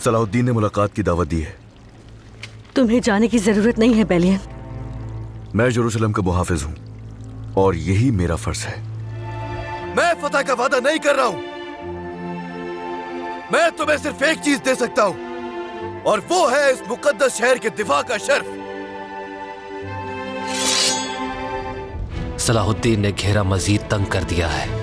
सलाहुद्दीन ने मुलाकात की दावत दी है। तुम्हें जाने की जरूरत नहीं है बेलियन। मैं यरूशलेम का मुहाफिज हूं और यही मेरा फर्ज है। मैं फतह का वादा नहीं कर रहा हूं। मैं तुम्हें सिर्फ एक चीज दे सकता हूं और वो है इस मुकद्दस शहर के दिफा का शर्फ। सलाहुद्दीन ने घेरा मजीद तंग कर दिया है।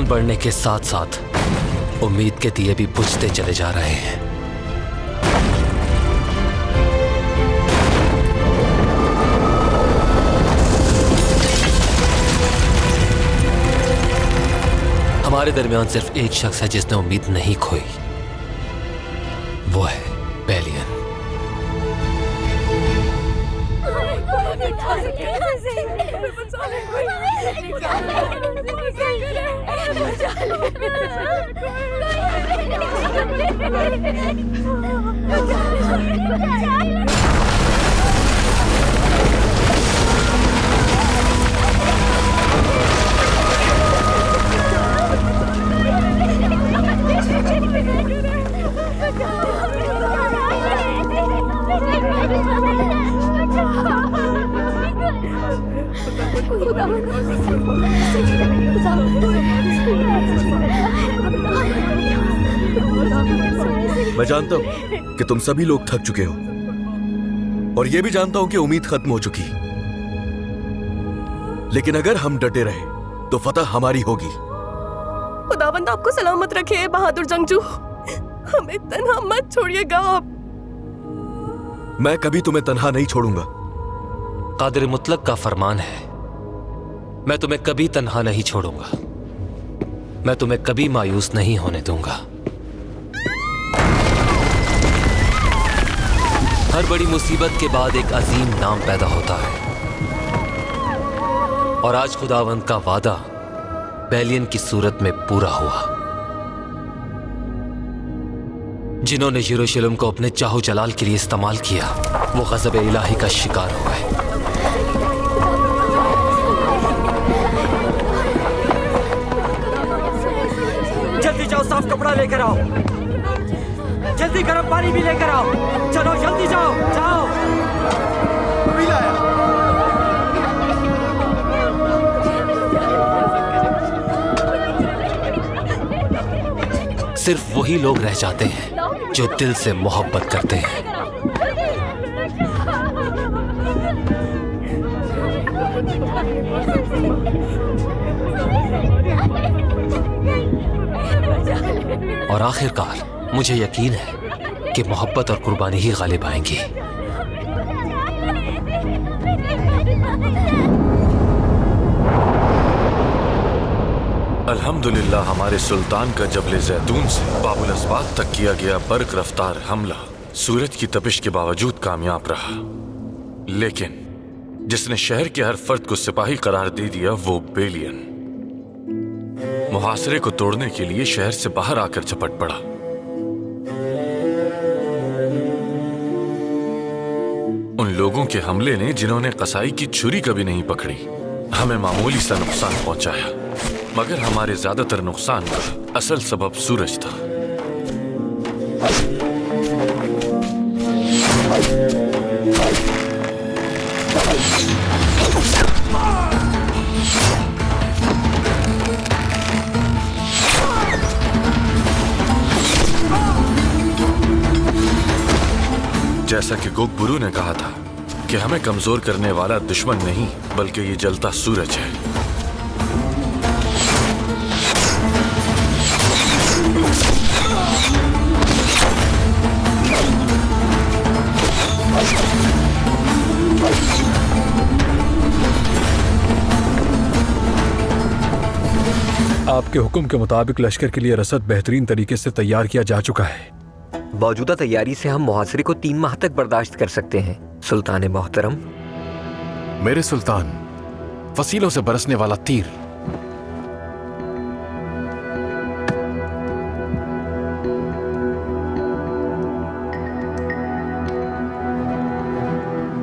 बढ़ने के साथ साथ उम्मीद के दिए भी बुझते चले जा रहे हैं। हमारे दरमियान सिर्फ एक शख्स है जिसने उम्मीद नहीं खोई, वो है बेलियन। मैं जानता हूं कि तुम सभी लोग थक चुके हो और यह भी जानता हूं कि उम्मीद खत्म हो चुकी, लेकिन अगर हम डटे रहे तो फतह हमारी होगी। खुदावंद आपको सलामत रखे बहादुर जंगजू, हमें तन्हा मत छोड़िएगा आप। मैं कभी तुम्हें तन्हा नहीं छोड़ूंगा। कादिर मुतलक का फरमान है, मैं तुम्हें कभी तन्हा नहीं छोड़ूंगा, मैं तुम्हें कभी मायूस नहीं होने दूंगा। हर बड़ी मुसीबत के बाद एक अजीम नाम पैदा होता है और आज खुदावंद का वादा बेलियन की सूरत में पूरा हुआ। जिन्होंने यरूशलेम को अपने चाहो जलाल के लिए इस्तेमाल किया वो गज़ब इलाही का शिकार हो गए। जल्दी जाओ, साफ कपड़ा लेकर आओ, जल्दी गर्म पानी भी लेकर आओ। चलो जल्दी जाओ, जाओ। अभी लाया। सिर्फ वही लोग रह जाते हैं जो दिल से मोहब्बत करते हैं। और आखिरकार मुझे यकीन है कि मोहब्बत और कुर्बानी ही गालिब आएंगी। अल्हम्दुलिल्लाह हमारे सुल्तान का जबले जैतून से बाबुल अस्बात तक किया गया बर्क रफ्तार हमला सूरज की तपिश के बावजूद कामयाब रहा, लेकिन जिसने शहर के हर फर्द को सिपाही करार दे दिया वो बेलियन मुहासरे को तोड़ने के लिए शहर से बाहर आकर झपट पड़ा। उन लोगों के हमले ने जिन्होंने कसाई की छुरी कभी नहीं पकड़ी हमें मामूली सा नुकसान पहुंचाया, मगर हमारे ज्यादातर नुकसान का असल सबब सूरज था। जैसा कि गोगबुरु ने कहा था कि हमें कमजोर करने वाला दुश्मन नहीं बल्कि ये जलता सूरज है। आपके हुक्म के मुताबिक लश्कर के लिए रसद बेहतरीन तरीके से तैयार किया जा चुका है। मौजूदा तैयारी से हम मुहासरे को 3 माह तक बर्दाश्त कर सकते हैं सुल्तान मोहतरम। मेरे सुल्तान, फसीलों से बरसने वाला तीर।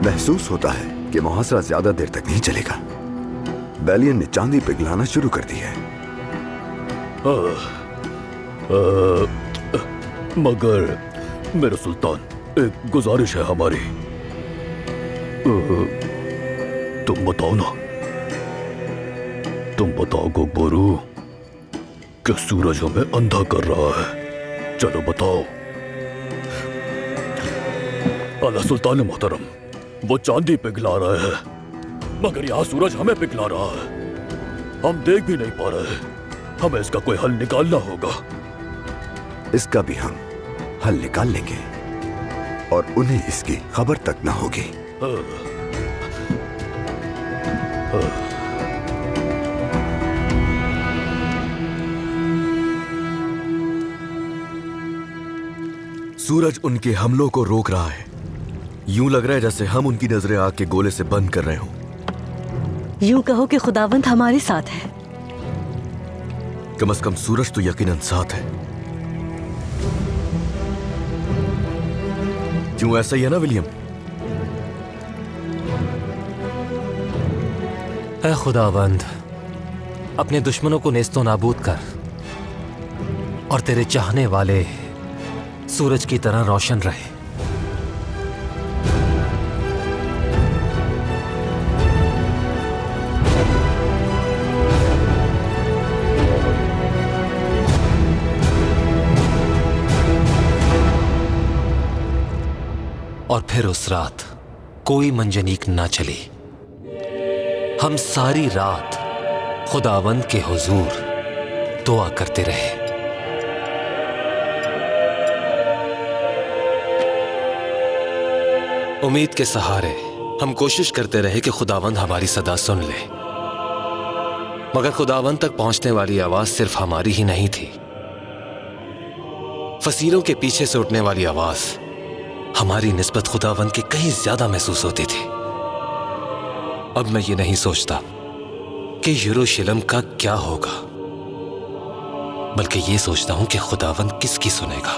महसूस होता है कि मुहासरा ज्यादा देर तक नहीं चलेगा। बैलियन ने चांदी पिघलाना शुरू कर दी है। मगर मेरे सुल्तान, एक गुजारिश है हमारी। तुम बताओ ना, तुम बताओ गोगबोरू कि सूरज हमें अंधा कर रहा है। चलो बताओ। आला सुल्तान मोहतरम, वो चांदी पिघला रहे हैं मगर यहाँ सूरज हमें पिघला रहा है। हम देख भी नहीं पा रहे। हमें इसका कोई हल निकालना होगा। इसका भी हम हल निकाल लेंगे और उन्हें इसकी खबर तक ना होगी। सूरज उनके हमलों को रोक रहा है। यूं लग रहा है जैसे हम उनकी नजरें आग के गोले से बंद कर रहे हों। यूं कहो कि खुदावंद हमारे साथ है। कम से कम सूरज तो यकीनन साथ है। क्यों, ऐसा ही है ना विलियम? ऐ खुदावंद, अपने दुश्मनों को नेस्तो नाबूद कर और तेरे चाहने वाले सूरज की तरह रोशन रहे। और फिर उस रात कोई मंजनीक ना चली। हम सारी रात खुदावंद के हुजूर दुआ करते रहे। उम्मीद के सहारे हम कोशिश करते रहे कि खुदावंद हमारी सदा सुन ले। मगर खुदावंद तक पहुंचने वाली आवाज सिर्फ हमारी ही नहीं थी। फसीलों के पीछे से उठने वाली आवाज हमारी निस्बत खुदावंद के कहीं ज्यादा महसूस होती थी। अब मैं ये नहीं सोचता कि यरूशलेम का क्या होगा, बल्कि ये सोचता हूं कि खुदावंद किसकी सुनेगा।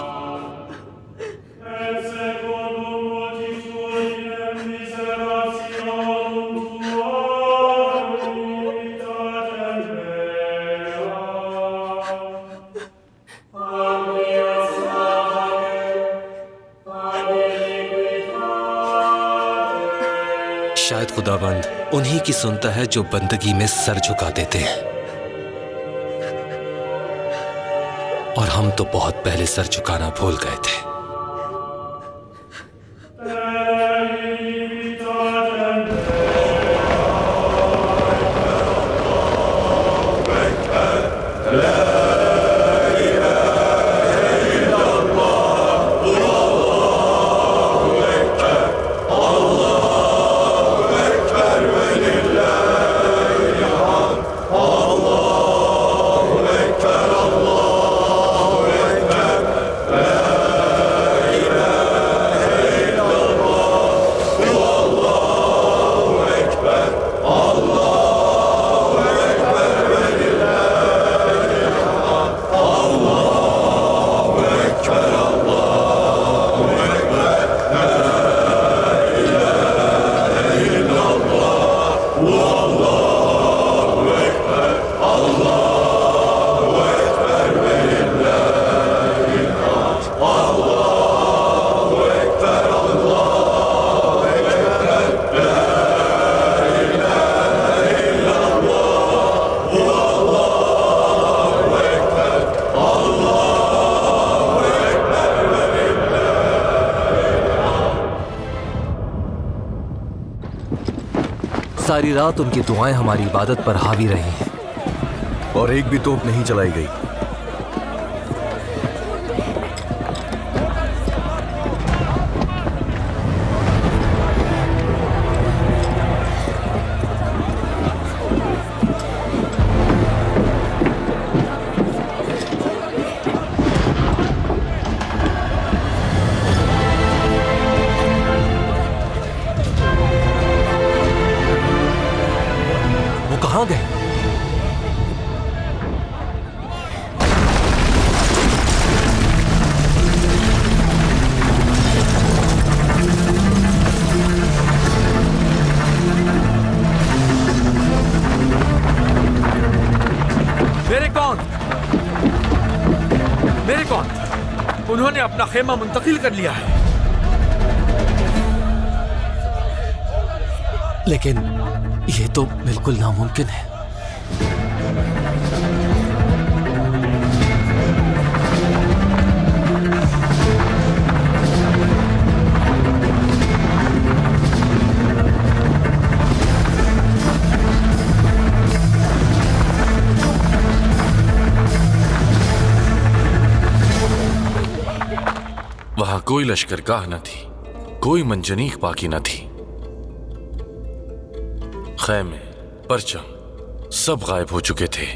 शायद खुदावंद उन्हीं की सुनता है जो बंदगी में सर झुका देते हैं, और हम तो बहुत पहले सर झुकाना भूल गए थे। सारी रात उनकी दुआएं हमारी इबादत पर हावी रही और एक भी तोप नहीं चलाई गई। मेरे कौन? उन्होंने अपना खेमा मुंतकिल कर लिया है। लेकिन ये तो बिल्कुल नामुमकिन है। वहां कोई लश्करगाह न थी, कोई मंजनीक बाकी न थी। खैमे, परचम सब गायब हो चुके थे।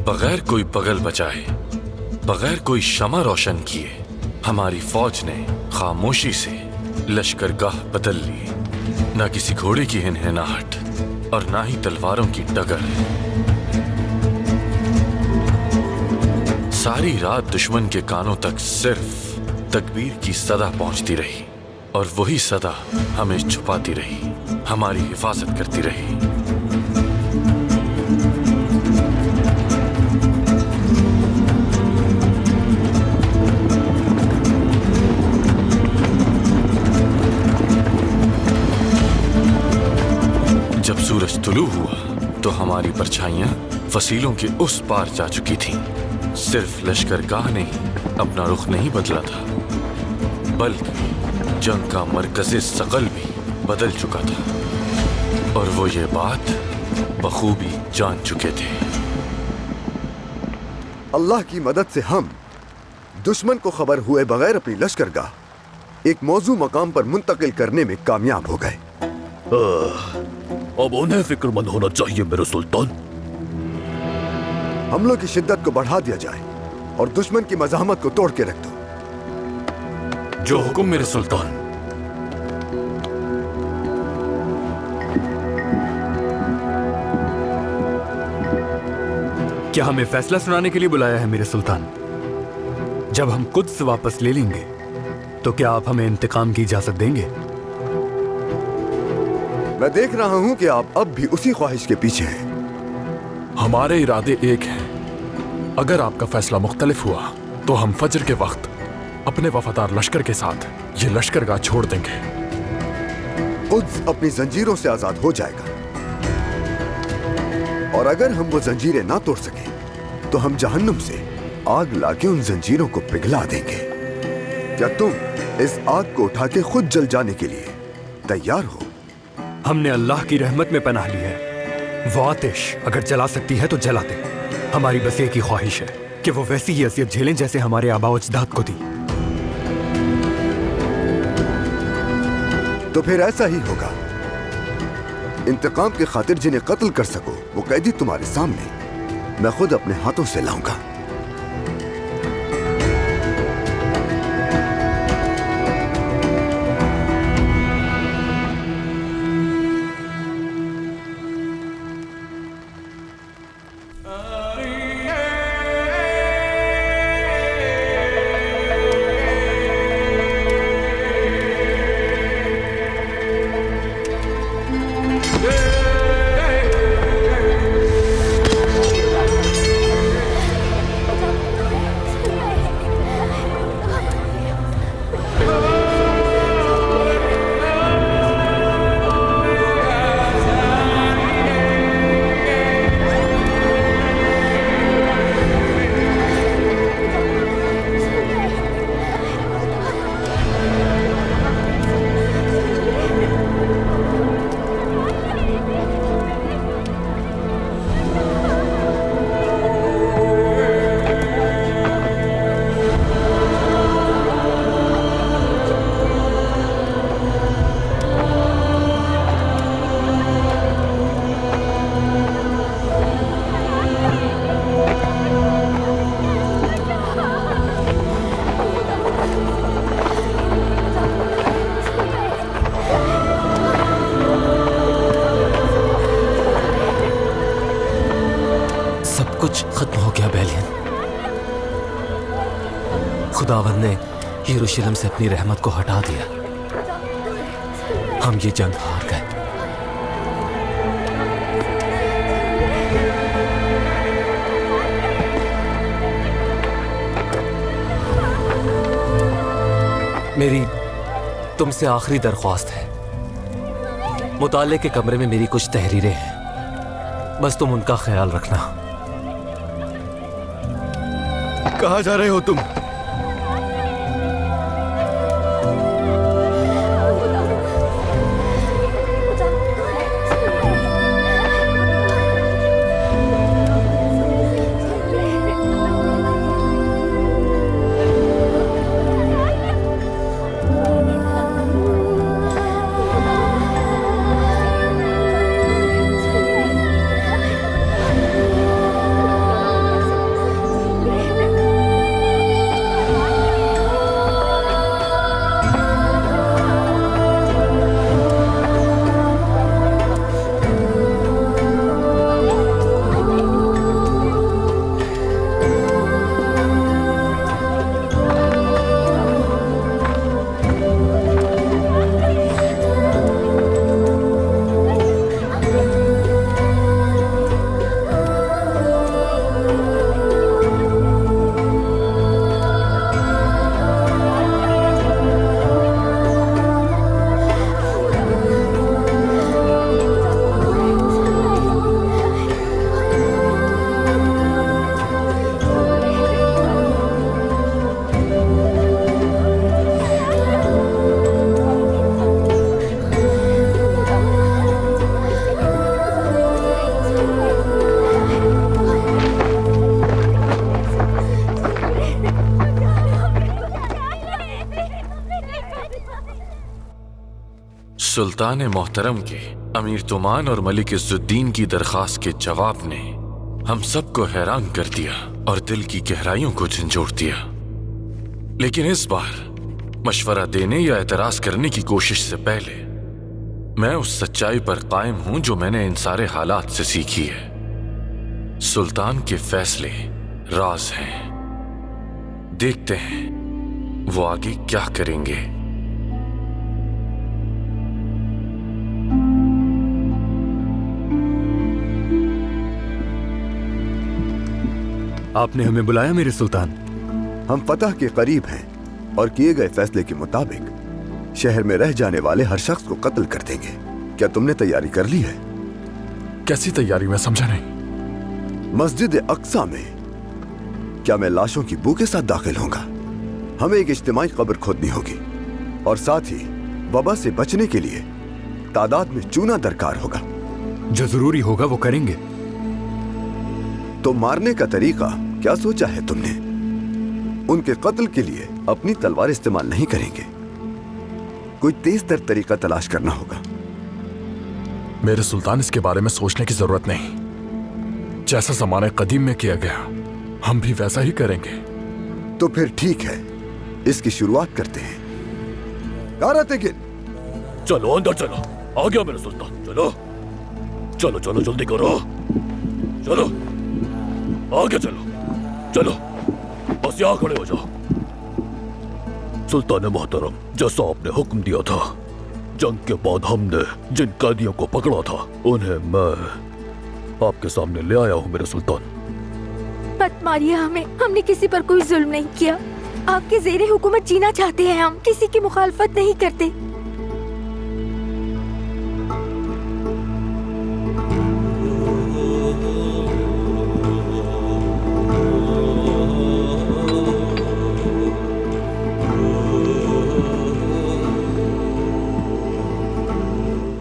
बगैर कोई पगल बचाए, बगैर कोई शमा रोशन किए, हमारी फौज ने खामोशी से लश्करगाह बदल ली। न किसी घोड़े की हिनहिनाहट और ना ही तलवारों की डगर। सारी रात दुश्मन के कानों तक सिर्फ तकबीर की सदा पहुंचती रही, और वही सदा हमें छुपाती रही, हमारी हिफाजत करती रही। जब सूरज तुलू हुआ तो हमारी परछाइयां फसीलों के उस पार जा चुकी थीं। सिर्फ लश्करगाह ने ही अपना रुख नहीं बदला था, बल्कि जंग का मरकज़े सकल भी बदल चुका था, और वो ये बात बखूबी जान चुके थे। अल्लाह की मदद से हम दुश्मन को खबर हुए बगैर अपनी लश्करगाह एक मौजू मकाम पर मुंतकिल करने में कामयाब हो गए। अब उन्हें फिक्रमंद होना चाहिए मेरे सुल्तान। हमलों की शिद्दत को बढ़ा दिया जाए और दुश्मन की मज़ाहमत को तोड़ के रख दो। जो हुक्म मेरे सुल्तान। क्या हमें फैसला सुनाने के लिए बुलाया है मेरे सुल्तान? जब हम कुद्स वापस ले लेंगे तो क्या आप हमें इंतकाम की इजाजत देंगे? मैं देख रहा हूं कि आप अब भी उसी ख्वाहिश के पीछे हैं। हमारे इरादे एक हैं। अगर आपका फैसला मुख्तलिफ हुआ तो हम फजर के वक्त अपने वफादार लश्कर के साथ ये लश्करगाह छोड़ देंगे। कुद्स अपनी जंजीरों से आजाद हो जाएगा, और अगर हम वो जंजीरें ना तोड़ सके तो हम जहन्नुम से आग लाके उन जंजीरों को पिघला देंगे। क्या तुम इस आग को उठा के खुद जल जाने के लिए तैयार हो? हमने अल्लाह की रहमत में पनाह ली है। वो आतिश अगर जला सकती है तो जला दे। हमारी बस एक ही ख्वाहिश है कि वो वैसी ही अज़ियत झेलें जैसे हमारे आबा व अजदाद को दी। तो फिर ऐसा ही होगा। इंतकाम की खातिर जिन्हें कत्ल कर सको वो कैदी तुम्हारे सामने मैं खुद अपने हाथों से लाऊंगा। कुछ खत्म हो गया बैलियन। खुदावंद ने यरूशलेम से अपनी रहमत को हटा दिया। हम ये जंग हार गए। मेरी तुमसे आखिरी दरख्वास्त है। मुताले के कमरे में मेरी कुछ तहरीरें हैं, बस तुम उनका ख्याल रखना। कहाँ जा रहे हो तुम? सुल्तान मोहतरम के अमीर तुमान और मलिक इज़्ज़ुद्दीन की दरख्वास्त के जवाब ने हम सबको हैरान कर दिया और दिल की गहराइयों को झंझोड़ दिया। लेकिन इस बार मशवरा देने या एतराज करने की कोशिश से पहले मैं उस सच्चाई पर कायम हूं जो मैंने इन सारे हालात से सीखी है। सुल्तान के फैसले राज हैं। देखते हैं वो आगे क्या करेंगे। आपने हमें बुलाया मेरे सुल्तान? हम फतह के करीब हैं और किए गए फैसले के मुताबिक शहर में रह जाने वाले हर शख्स को कत्ल कर देंगे। क्या तुमने तैयारी कर ली है? कैसी तैयारी? मैं समझा नहीं। मस्जिद अक्सा में क्या मैं लाशों की बू के साथ दाखिल होगा? हमें एक इज्तिमाई कब्र खोदनी होगी और साथ ही वबा से बचने के लिए तादाद में चूना दरकार होगा। जो जरूरी होगा वो करेंगे। तो मारने का तरीका क्या सोचा है तुमने? उनके कत्ल के लिए अपनी तलवार इस्तेमाल नहीं करेंगे, कोई तेज तर तरीका तलाश करना होगा। मेरे सुल्तान, इसके बारे में सोचने की जरूरत नहीं। जैसा जमाने कदीम में किया गया हम भी वैसा ही करेंगे। तो फिर ठीक है, इसकी शुरुआत करते हैं। चलो अंदर चलो। आ गया मेरा सुल्तान। चलो चलो चलो जल्दी करो। चलो आगे चलो। चलो बस यहाँ खड़े हो जाओ। सुल्तान मोहतरम, जैसा आपने हुक्म दिया था, जंग के बाद हमने जिन कैदियों को पकड़ा था उन्हें मैं आपके सामने ले आया हूँ मेरे सुल्तान। मत मारिए हमें, हमने किसी पर कोई जुल्म नहीं किया। आपके ज़ेरे हुकूमत जीना चाहते हैं, हम किसी की मुखालफत नहीं करते।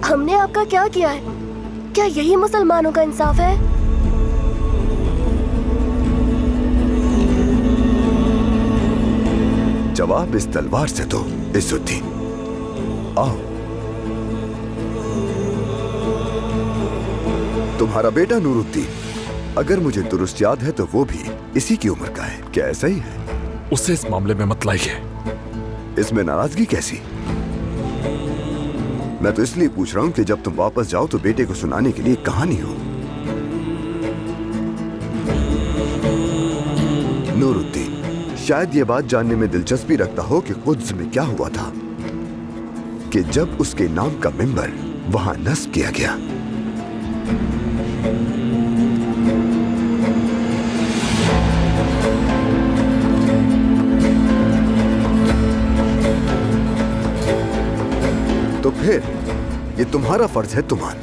हमने आपका क्या किया है? क्या यही मुसलमानों का इंसाफ है? जवाब इस तलवार से दो इज़्ज़ुद्दीन। आओ। तुम्हारा बेटा नूरुद्दीन, अगर मुझे दुरुस्त याद है तो वो भी इसी की उम्र का है। क्या ऐसा ही है? उससे इस मामले में मत लाइए। इसमें नाराजगी कैसी? मैं तो इसलिए पूछ रहा हूं कि जब तुम वापस जाओ तो बेटे को सुनाने के लिए कहानी हो। नूरुद्दीन शायद ये बात जानने में दिलचस्पी रखता हो कि कुद्स में क्या हुआ था कि जब उसके नाम का मिंबर वहां नस्ब किया गया। तो फिर ये तुम्हारा फर्ज है तुमान।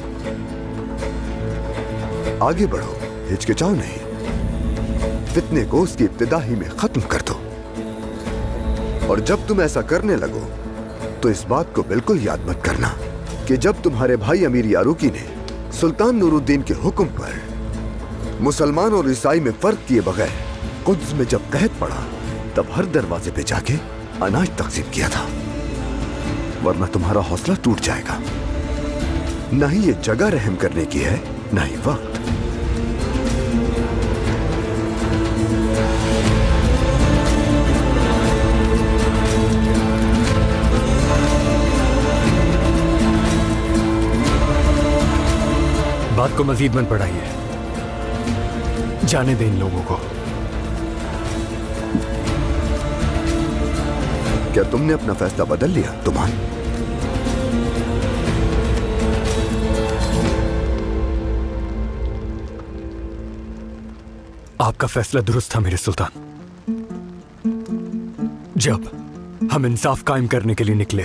आगे बढ़ो, हिचकिचाओ नहीं। फितने को उसकी इब्तिदा ही में खत्म कर दो। और जब तुम ऐसा करने लगो तो इस बात को बिल्कुल याद मत करना कि जब तुम्हारे भाई अमीर यारूकी ने सुल्तान नूरुद्दीन के हुक्म पर मुसलमान और ईसाई में फर्क किए बगैर कुद्स में जब कहत पड़ा, तब हर दरवाजे पे जाके अनाज तकसीम किया था। वरना तुम्हारा हौसला टूट जाएगा। न ही ये जगह रहम करने की है, न ही वक्त। बात को मजीद मन बढ़ाइए, जाने दें इन लोगों को। क्या तुमने अपना फैसला बदल लिया तुमान? आपका फैसला दुरुस्त था मेरे सुल्तान। जब हम इंसाफ कायम करने के लिए निकले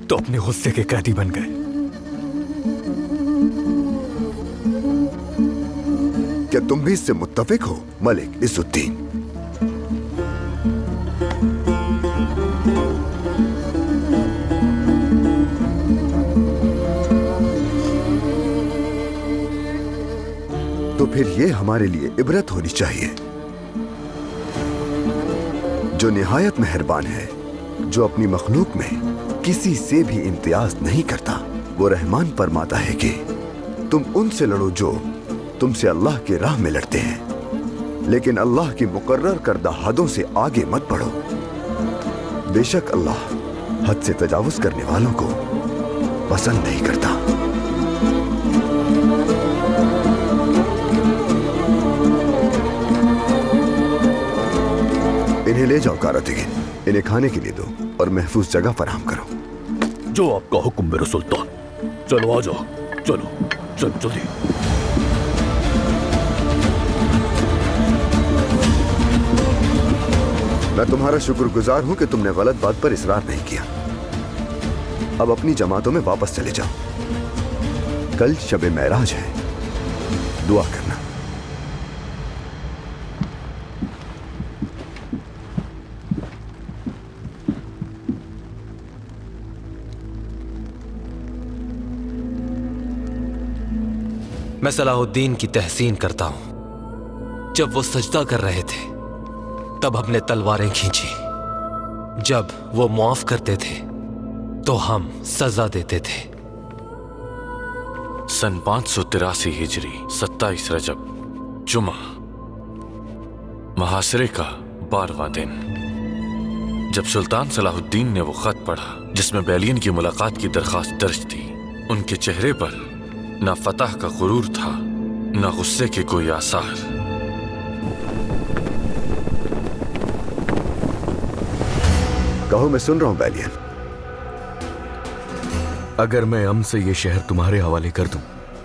तो अपने गुस्से के कैदी बन गए। क्या तुम भी इससे मुत्तफिक हो मलिक इज़्ज़ुद्दीन? तो फिर यह हमारे लिए इबरत होनी चाहिए। जो निहायत मेहरबान है, जो अपनी मखलूक में किसी से भी इम्तियाज नहीं करता, वो रहमान फरमाता है कि तुम उनसे लड़ो जो तुमसे अल्लाह के राह में लड़ते हैं, लेकिन अल्लाह की मुकर्रर करदा हदों से आगे मत बढ़ो। बेशक अल्लाह हद से तजावुज करने वालों को पसंद नहीं करता। इन्हें ले जाओ कारतिगिन, इन्हें खाने के लिए दो और महफूज जगह फराहम करो। जो आपका हुक्म मेरे सुल्तान। चलो आ जाओ, चलो चल जल्दी। मैं तुम्हारा शुक्रगुजार हूं कि तुमने गलत बात पर इसरार नहीं किया। अब अपनी जमातों में वापस चले जाओ। कल शब महराज है, दुआ करना। मैं सलाहुद्दीन की तहसीन करता हूं। जब वो सजदा कर रहे थे तब हमने तलवारें खींची। जब वो मुआफ करते थे तो हम सजा देते थे। सन 583 हिजरी 27 रजब जुमा, महासरे का 12वां दिन, जब सुल्तान सलाहुद्दीन ने वो खत पढ़ा जिसमें बैलियन की मुलाकात की दरखास्त दर्ज थी, उनके चेहरे पर न फतह का गुरूर था, न गुस्से के कोई आसार। कहो, मैं सुन रहा हूं बैलियन। अगर मैं अम से ये शहर तुम्हारे हवाले कर दूं।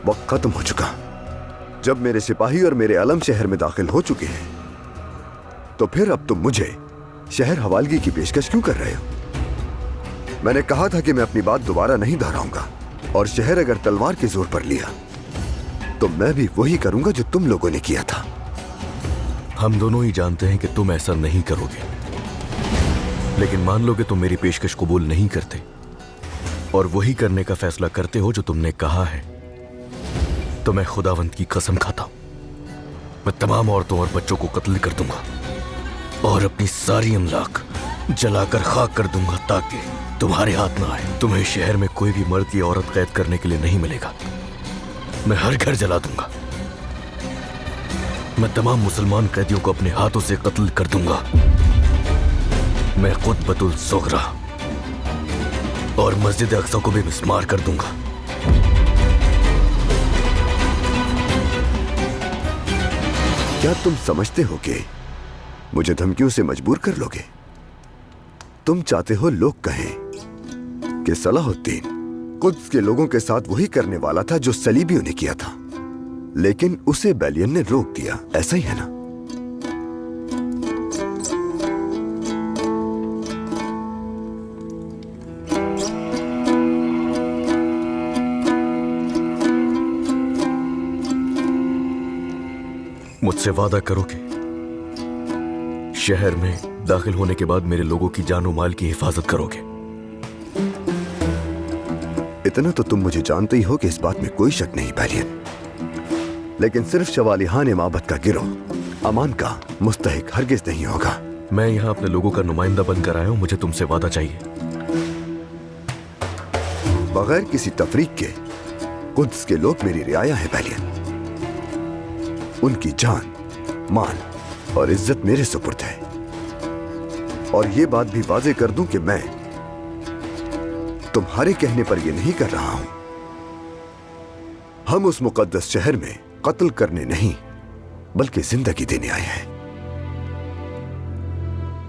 वक्त खत्म हो चुका। जब मेरे सिपाही और मेरे अलम शहर में दाखिल हो चुके हैं, तो फिर अब तुम मुझे शहर हवालगी की पेशकश क्यों कर रहे हो? मैंने कहा था कि मैं अपनी बात दोबारा नहीं दोहराऊंगा, और शहर अगर तलवार के जोर पर लिया तो मैं भी वही करूंगा जो तुम लोगों ने किया था। हम दोनों ही जानते हैं कि तुम ऐसा नहीं करोगे, लेकिन मान लो कि तुम मेरी पेशकश कबूल नहीं करते और वही करने का फैसला करते हो जो तुमने कहा है, तो मैं खुदावंद की कसम खाता हूं, मैं तमाम औरतों और बच्चों को कत्ल कर दूंगा और अपनी सारी अमलाक जलाकर खाक कर दूंगा, ताकि तुम्हारे हाथ ना आए। तुम्हें शहर में कोई भी मर्द या औरत कैद करने के लिए नहीं मिलेगा। मैं हर घर जला दूंगा। मैं तमाम मुसलमान कैदियों को अपने हाथों से कत्ल कर दूंगा। मैं खुद बतुल ज़ोहरा और मस्जिद अक्सा को भी मिस्मार कर दूंगा। क्या तुम समझते हो कि मुझे धमकियों से मजबूर कर लोगे? तुम चाहते हो लोग कहें कि सलाहुद्दीन कुद्स के लोगों के साथ वही करने वाला था जो सलीबियों ने किया था, लेकिन उसे बैलियन ने रोक दिया। ऐसा ही है ना? मुझसे वादा करोगे शहर में दाखिल होने के बाद मेरे लोगों की जानो माल की हिफाजत करोगे? इतना तो तुम मुझे जानते ही हो कि इस बात में कोई शक नहीं बैलियन, लेकिन सिर्फ शवालिहान माबद का गिरोह अमान का मुस्तहिक हरगिज नहीं होगा। मैं यहाँ अपने लोगों का नुमाइंदा बनकर आया हूँ, मुझे तुमसे वादा चाहिए। बगैर किसी तफरीक के कुद्स के लोग मेरी रियाया है बैलियन। उनकी जान, माल और इज्जत मेरे सुपुर्द है। और ये बात भी वाजे कर दूं कि मैं तुम्हारे कहने पर यह नहीं कर रहा हूं। हम उस मुकद्दस शहर में कत्ल करने नहीं बल्कि जिंदगी देने आए हैं।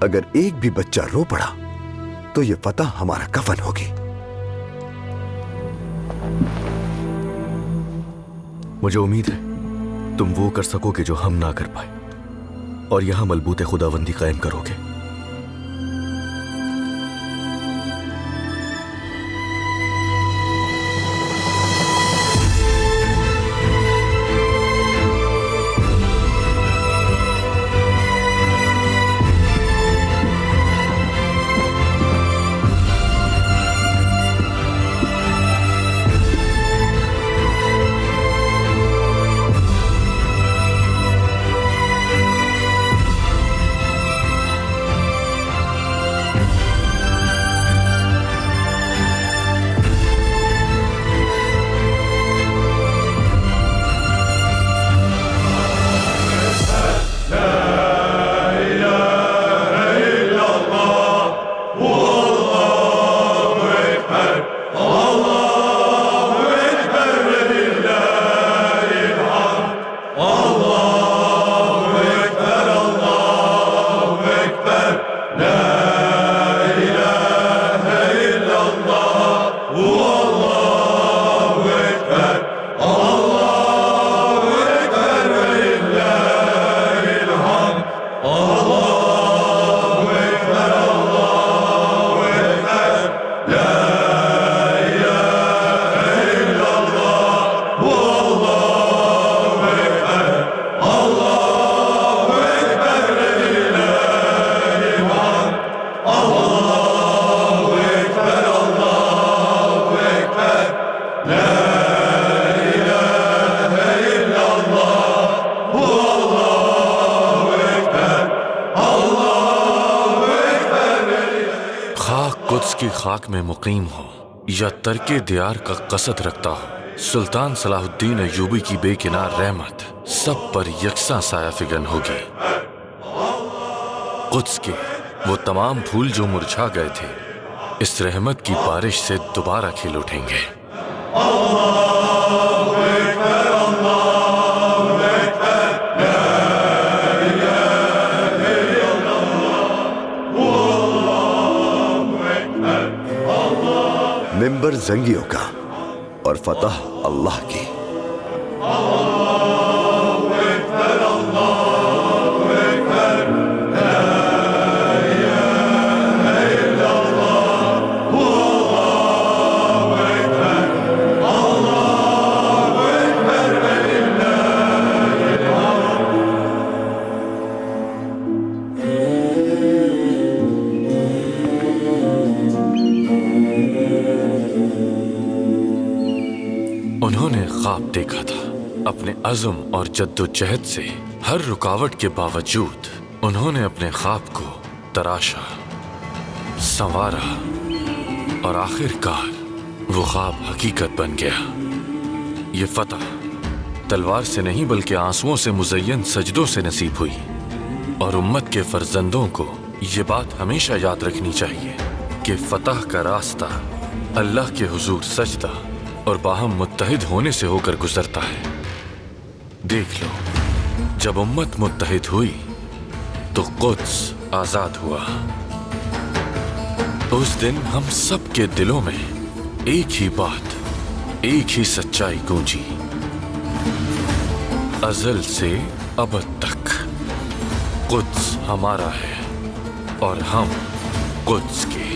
अगर एक भी बच्चा रो पड़ा तो यह फतह हमारा कफन होगी। मुझे उम्मीद है तुम वो कर सकोगे जो हम ना कर पाए और यहां मलबूत खुदाबंदी कायम करोगे। खाक में मुकीम हो या तर्के दियार का कसद रखता हो, सुल्तान सलाहुद्दीन अय्यूबी की बेकिनार रहमत सब पर यकसा साया फिगन होगी। कुद्स के वो तमाम फूल जो मुरझा गए थे इस रहमत की बारिश से दोबारा खिल उठेंगे। मिंबर जंगियों का और फतह अल्लाह की। उन्होंने ख्वाब देखा था। अपने अज़्म और जद्दोजहद से हर रुकावट के बावजूद उन्होंने अपने ख्वाब को तराशा, संवारा और आखिरकार वो ख्वाब हकीकत बन गया। ये फतह तलवार से नहीं बल्कि आंसुओं से मुज़य्यन सजदों से नसीब हुई। और उम्मत के फर्जंदों को ये बात हमेशा याद रखनी चाहिए कि फतह का रास्ता अल्लाह के हुजूर सजदा और बाहम मुत्तहिद होने से होकर गुजरता है। देख लो, जब उम्मत मुत्तहिद हुई तो कुद्स आजाद हुआ। उस दिन हम सब के दिलों में एक ही बात, एक ही सच्चाई गूंजी, अज़ल से अबद तक कुद्स हमारा है और हम कुद्स के।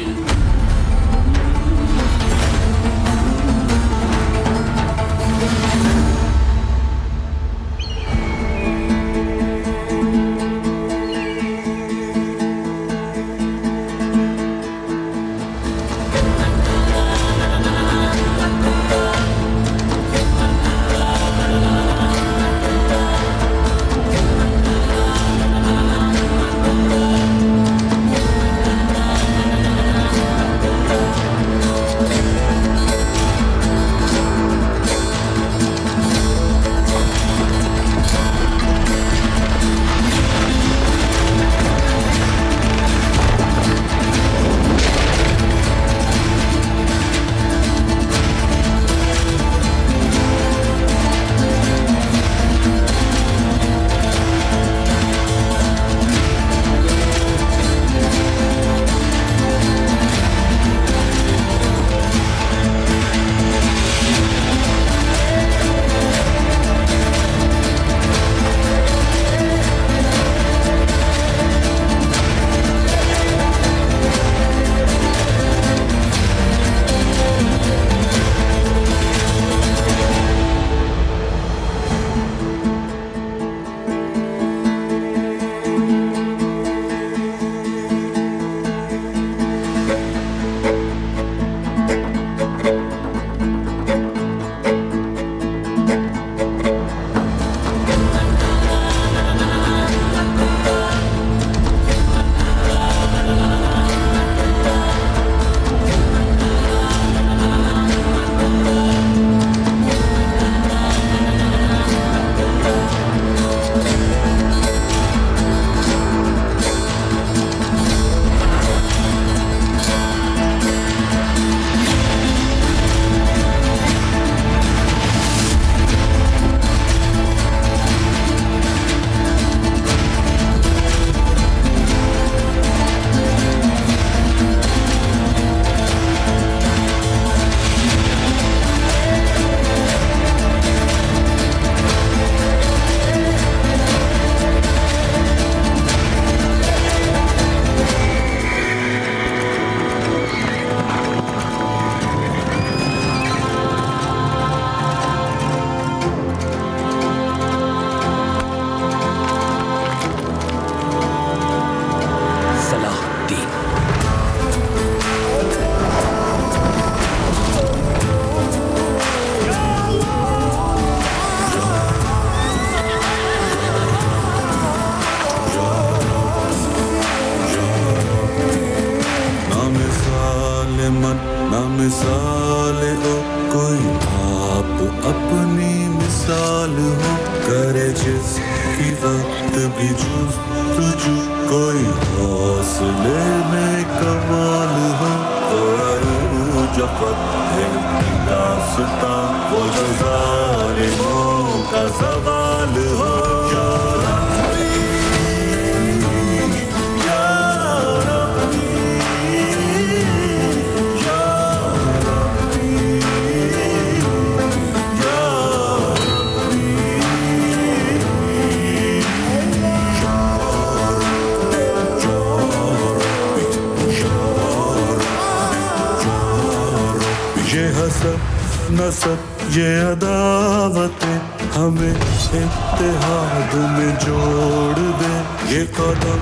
नसब ये अदावतें हमें इत्तेहाद में जोड़ दे। ये कदम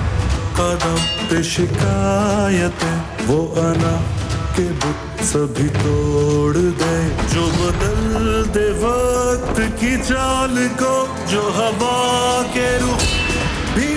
कदम पे शिकायतें वो अना के बुत सभी तोड़ दे। जो बदल दे वक्त की चाल को, जो हवा के रुख भी